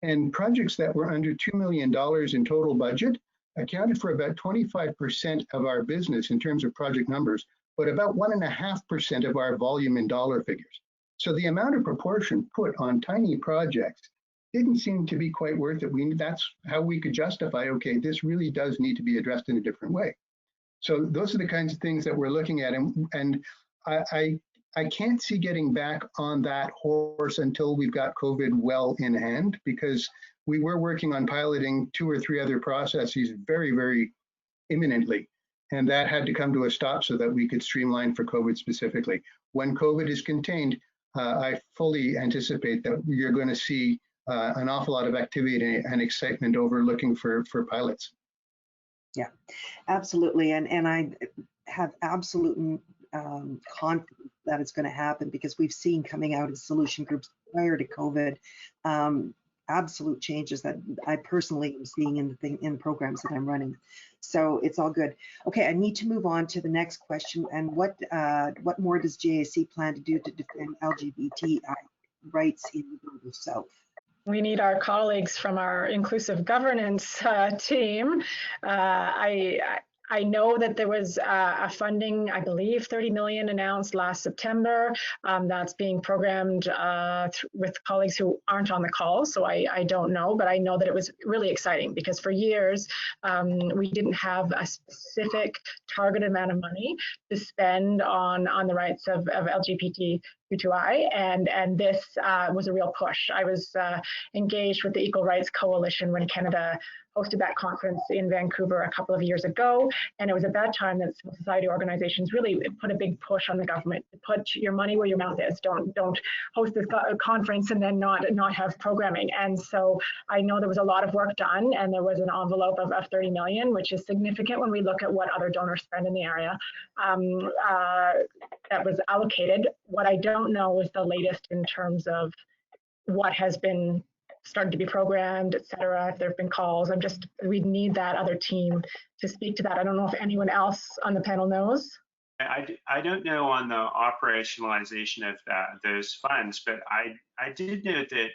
And projects that were under $2 million in total budget accounted for about 25% of our business in terms of project numbers, but about 1.5% of our volume in dollar figures. So the amount of proportion put on tiny projects didn't seem to be quite worth it. That's how we could justify, okay, this really does need to be addressed in a different way. So those are the kinds of things that we're looking at. And I can't see getting back on that horse until we've got COVID well in hand, because we were working on piloting 2 or 3 other processes very, very imminently. And that had to come to a stop so that we could streamline for COVID specifically. When COVID is contained, I fully anticipate that you're going to see an awful lot of activity and excitement over looking for pilots. Yeah, absolutely. And I have absolute confidence that it's going to happen, because we've seen coming out of solution groups prior to COVID, absolute changes that I personally am seeing in programs that I'm running. So it's all good. Okay, I need to move on to the next question. And what more does GAC plan to do to defend LGBTI rights in the Global South? We need our colleagues from our inclusive governance team. I know that there was a funding, I believe 30 million announced last September. That's being programmed with colleagues who aren't on the call, so I don't know, but I know that it was really exciting, because for years we didn't have a specific targeted amount of money to spend on the rights of LGBTQI, and this was a real push. I was engaged with the Equal Rights Coalition when Canada hosted that conference in Vancouver a couple of years ago. And it was at that time that civil society organizations really put a big push on the government to put your money where your mouth is. Don't host this conference and then not have programming. And so I know there was a lot of work done, and there was an envelope of 30 million, which is significant when we look at what other donors spend in the area, that was allocated. What I don't know is the latest in terms of what has been started to be programmed, et cetera, if there have been calls. We need that other team to speak to that. I don't know if anyone else on the panel knows. I don't know on the operationalization of those funds, but I did know that,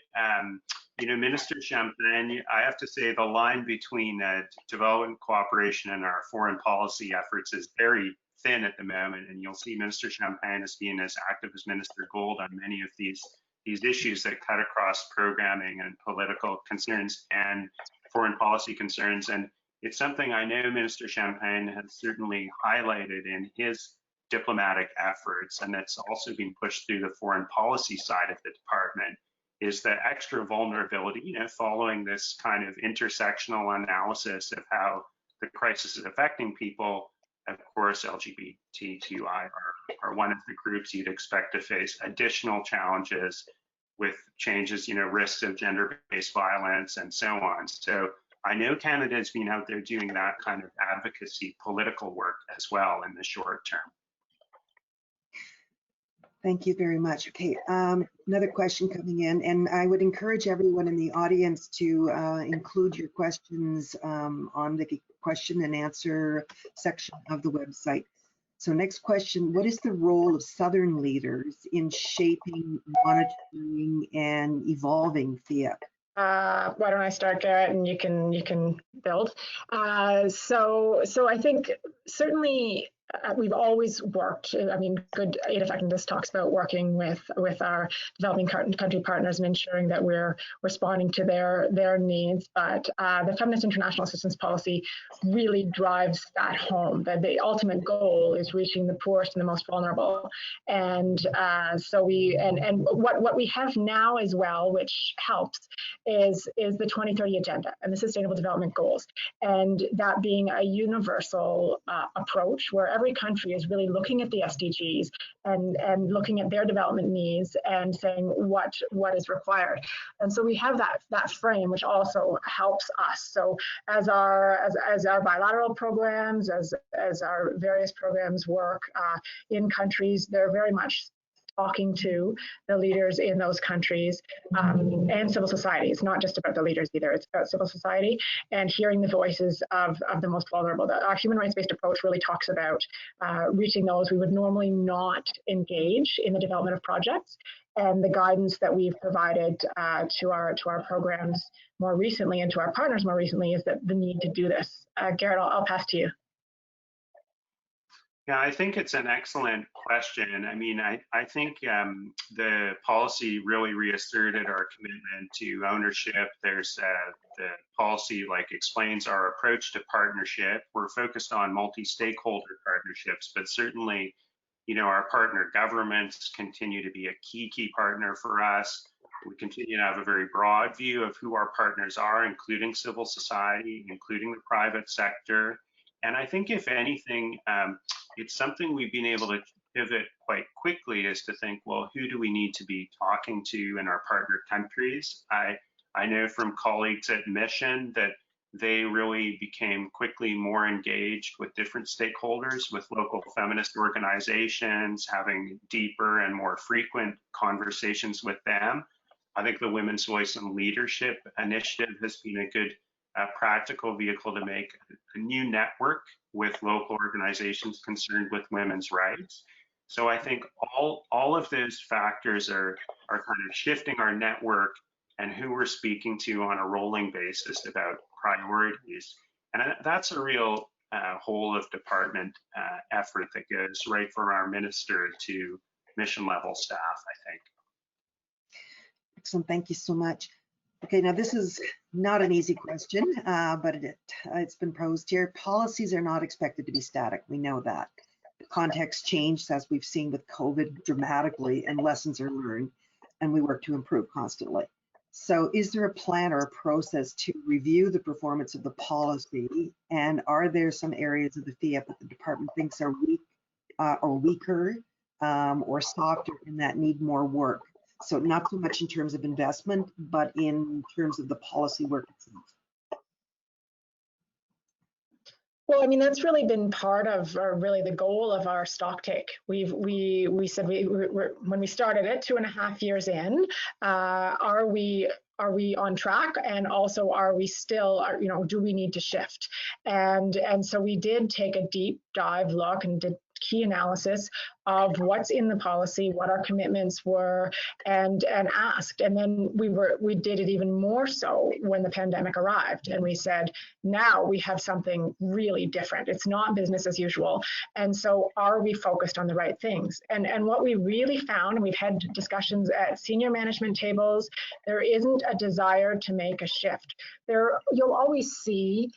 Minister Champagne, I have to say the line between development cooperation and our foreign policy efforts is very thin at the moment, and you'll see Minister Champagne as being as active as Minister Gold on many of these issues that cut across programming and political concerns and foreign policy concerns. And it's something I know Minister Champagne has certainly highlighted in his diplomatic efforts, and it's also been pushed through the foreign policy side of the department, is the extra vulnerability, following this kind of intersectional analysis of how the crisis is affecting people. Of course, LGBTQI are one of the groups you'd expect to face additional challenges with changes, risks of gender-based violence and so on. So I know Canada has been out there doing that kind of advocacy, political work as well in the short term. Thank you very much. Okay, another question coming in, and I would encourage everyone in the audience to include your questions on the question and answer section of the website. So next question, what is the role of Southern leaders in shaping, monitoring, and evolving FIAP? Why don't I start, Garrett, and you can build. So I think certainly we've always worked. I mean, good aid effectiveness talks about working with our developing country partners and ensuring that we're responding to their needs. But the Feminist International Assistance Policy really drives that home. That the ultimate goal is reaching the poorest and the most vulnerable. And so what we have now as well, which helps, is the 2030 Agenda and the Sustainable Development Goals, and that being a universal approach where every country is really looking at the SDGs and looking at their development needs and saying what is required. And so we have that frame, which also helps us. So as our bilateral programs, as our various programs work in countries, they're very much talking to the leaders in those countries and civil society. It's not just about the leaders either, it's about civil society and hearing the voices of the most vulnerable. Our human rights-based approach really talks about reaching those we would normally not engage in the development of projects, and the guidance that we've provided to our programs more recently and to our partners more recently is that the need to do this. Garrett, I'll pass to you. Yeah, I think it's an excellent question. I mean, I think the policy really reasserted our commitment to ownership. There's the policy explains our approach to partnership. We're focused on multi-stakeholder partnerships, but certainly, our partner governments continue to be a key partner for us. We continue to have a very broad view of who our partners are, including civil society, including the private sector. And I think if anything, it's something we've been able to pivot quite quickly is to think, well, who do we need to be talking to in our partner countries? I know from colleagues at Mission that they really became quickly more engaged with different stakeholders, with local feminist organizations, having deeper and more frequent conversations with them. I think the Women's Voice and Leadership Initiative has been a good practical vehicle to make a new network with local organizations concerned with women's rights. So I think all of those factors are kind of shifting our network and who we're speaking to on a rolling basis about priorities. And that's a real whole of department effort that goes right from our minister to mission level staff, I think. Excellent, thank you so much. Okay, now this is not an easy question, but it's been posed here. Policies are not expected to be static, we know that. The context changed, as we've seen with COVID, dramatically, and lessons are learned, and we work to improve constantly. So is there a plan or a process to review the performance of the policy, and are there some areas of the FIAP that the department thinks are weak or weaker or softer and that need more work? So not so much in terms of investment, but in terms of the policy work itself. Well, I mean, that's really been part of really the goal of our stock take. We said when we started it 2.5 years in, are we on track, and also are we still, do we need to shift? And so we did take a deep dive look and did key analysis of what's in the policy, what our commitments were, and asked. And then we did it even more so when the pandemic arrived, and we said, now we have something really different. It's not business as usual. And so are we focused on the right things? And what we really found, and we've had discussions at senior management tables, there isn't a desire to make a shift. You'll always see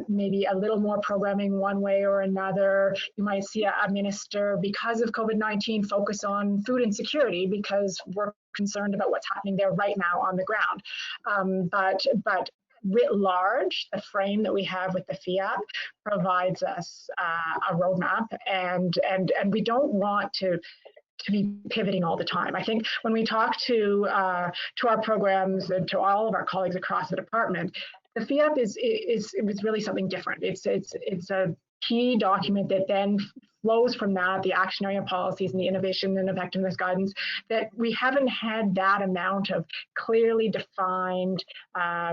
maybe a little more programming one way or another. You might see a minister, because of COVID-19, focus on food insecurity because we're concerned about what's happening there right now on the ground. But writ large, the frame that we have with the FIAP provides us a roadmap, and we don't want to be pivoting all the time. I think when we talk to our programs and to all of our colleagues across the department, the FIAP it was really something different. It's a key document that then flows from that, the action area policies and the innovation and effectiveness guidance, that we haven't had that amount of clearly defined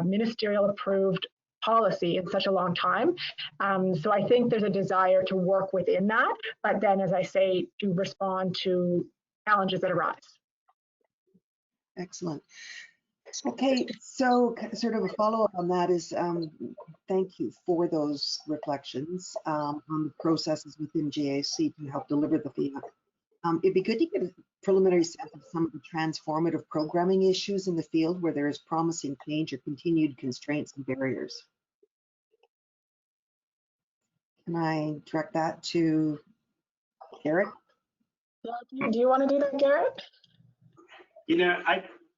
ministerial approved policy in such a long time. So I think there's a desire to work within that, but then, as I say, to respond to challenges that arise. Excellent. Okay, so sort of a follow-up on that is thank you for those reflections on the processes within JAC to help deliver the FIAP. It'd be good to get a preliminary sense of some of the transformative programming issues in the field where there is promising change or continued constraints and barriers. Can I direct that to Garrett? Do you want to do that, Garrett?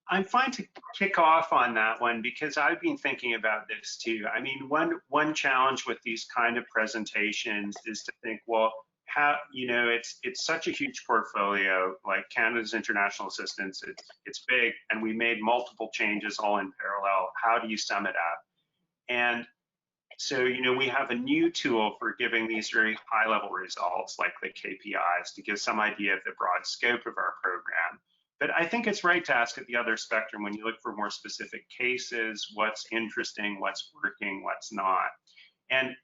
I'm fine to kick off on that one because I've been thinking about this too. I mean, one challenge with these kind of presentations is to think, well, how, it's such a huge portfolio, like Canada's international assistance, it's big, and we made multiple changes all in parallel. How do you sum it up? And So, you know, we have a new tool for giving these very high level results like the KPIs to give some idea of the broad scope of our program. But I think it's right to ask at the other spectrum, when you look for more specific cases, what's interesting, what's working, what's not. And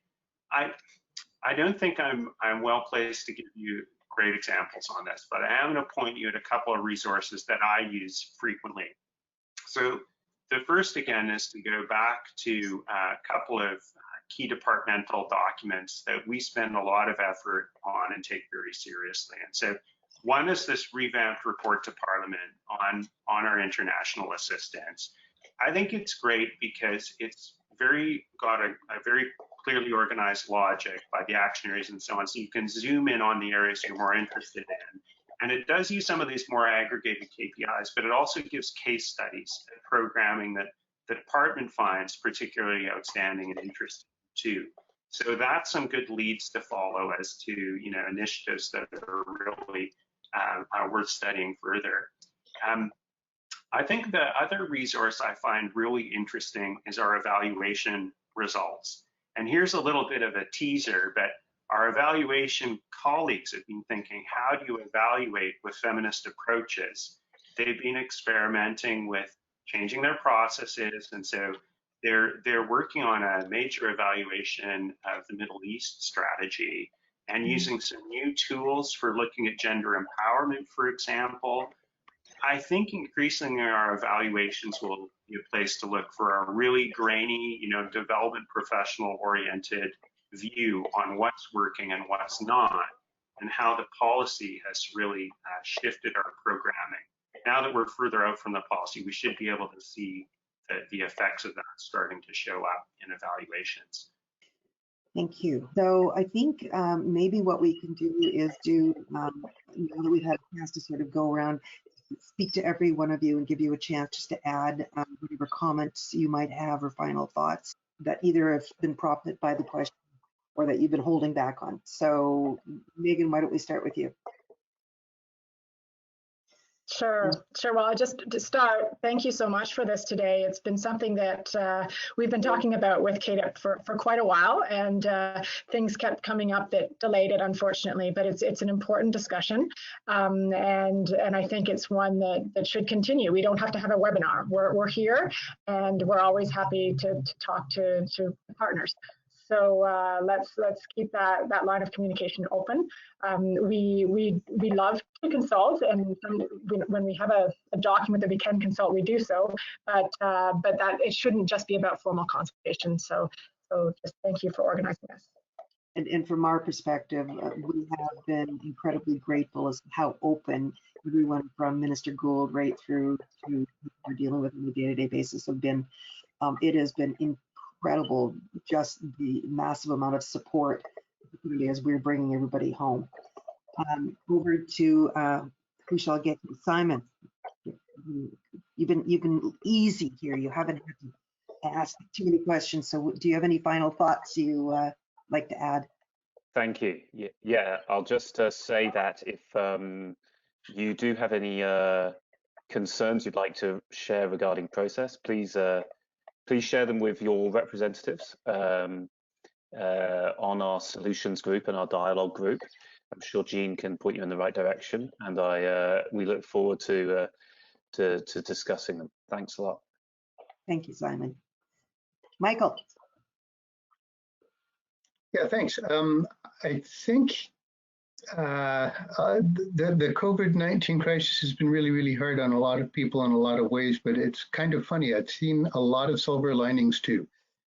I don't think I'm well placed to give you great examples on this, but I am going to point you at a couple of resources that I use frequently. So the first, again, is to go back to a couple of key departmental documents that we spend a lot of effort on and take very seriously. And so one is this revamped report to Parliament on our international assistance. I think it's great because it's got a very clearly organized logic by the action areas and so on, so you can zoom in on the areas you're more interested in. And it does use some of these more aggregated KPIs, but it also gives case studies, programming that the department finds particularly outstanding and interesting too. So that's some good leads to follow as to, you know, initiatives that are really worth studying further. I think the other resource I find really interesting is our evaluation results. And here's a little bit of a teaser, but our evaluation colleagues have been thinking, how do you evaluate with feminist approaches? They've been experimenting with changing their processes, and so they're working on a major evaluation of the Middle East strategy and using some new tools for looking at gender empowerment, for example. I think increasingly our evaluations will be a place to look for a really grainy, you know, development professional oriented view on what's working and what's not, and how the policy has really shifted our programming. Now that we're further out from the policy, we should be able to see the effects of that starting to show up in evaluations. Thank you. So I think maybe what we can do is do, now that we've had a chance to sort of go around, speak to every one of you and give you a chance just to add whatever comments you might have or final thoughts that either have been prompted by the question or that you've been holding back on. So Megan, why don't we start with you? Sure. Well, just to start, thank you so much for this today. It's been something that we've been talking about with CAIDP for quite a while, and things kept coming up that delayed it, unfortunately. But it's an important discussion, and I think it's one that should continue. We don't have to have a webinar. We're here, and we're always happy to talk to partners. So let's keep that line of communication open. We love to consult, and when we have a document that we can consult, we do so. But that it shouldn't just be about formal consultation. So just thank you for organizing this. And from our perspective, we have been incredibly grateful as to how open everyone from Minister Gould right through to we're dealing with on a day-to-day basis have been. It has been incredible, just the massive amount of support as we're bringing everybody home. Over to who shall I get? Simon. You've been easy here. You haven't had to ask too many questions. So, do you have any final thoughts you like to add? Thank you. Yeah, I'll just say that if you do have any concerns you'd like to share regarding process, please share them with your representatives on our solutions group and our dialogue group. I'm sure Jean can point you in the right direction, and we look forward to discussing them. Thanks a lot. Thank you, Simon. Michael. Yeah, thanks. I think the COVID-19 crisis has been really, really hard on a lot of people in a lot of ways, but it's kind of funny. I've seen a lot of silver linings too.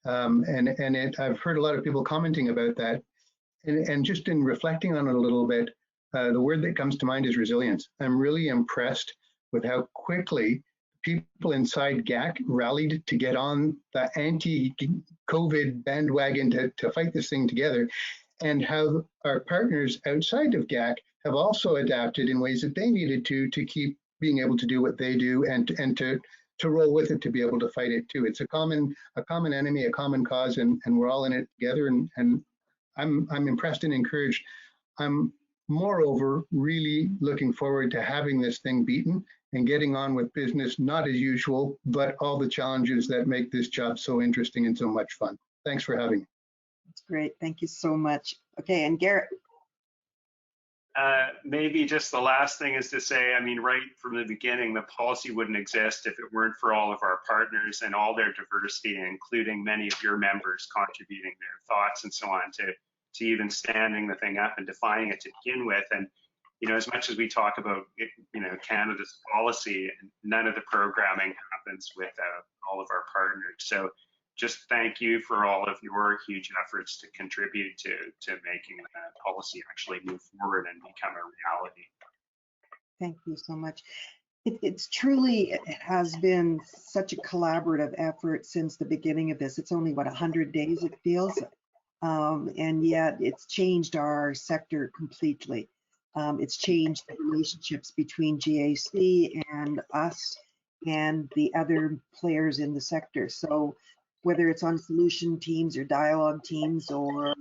I've heard a lot of people commenting about that. And just in reflecting on it a little bit, the word that comes to mind is resilience. I'm really impressed with how quickly people inside GAC rallied to get on the anti-COVID bandwagon to fight this thing together, and how our partners outside of GAC have also adapted in ways that they needed to keep being able to do what they do and to roll with it, to be able to fight it too. It's a common enemy, a common cause, and we're all in it together. And I'm impressed and encouraged. I'm moreover really looking forward to having this thing beaten and getting on with business, not as usual, but all the challenges that make this job so interesting and so much fun. Thanks for having me. That's great. Thank you so much. Okay, and Garrett. Maybe just the last thing is to say, I mean, right from the beginning, the policy wouldn't exist if it weren't for all of our partners and all their diversity, including many of your members contributing their thoughts and so on to even standing the thing up and defining it to begin with. And, you know, as much as we talk about, you know, Canada's policy, none of the programming happens without all of our partners. So just thank you for all of your huge efforts to contribute to making that policy actually move forward and become a reality. Thank you so much. It's truly, it has been such a collaborative effort since the beginning of this. It's only, what, 100 days it feels, and yet it's changed our sector completely. It's changed the relationships between GAC and us and the other players in the sector. So whether it's on solution teams or dialogue teams or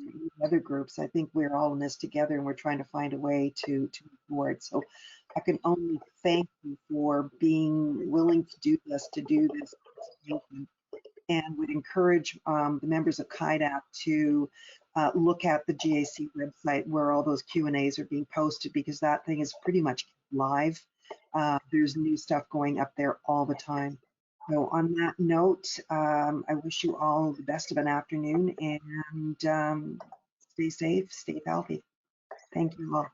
other groups, I think we're all in this together and we're trying to find a way to move forward. So I can only thank you for being willing to do this. And would encourage the members of CAIDP to look at the GAC website where all those Q&As are being posted, because that thing is pretty much live. There's new stuff going up there all the time. So on that note, I wish you all the best of an afternoon, and stay safe, stay healthy. Thank you all.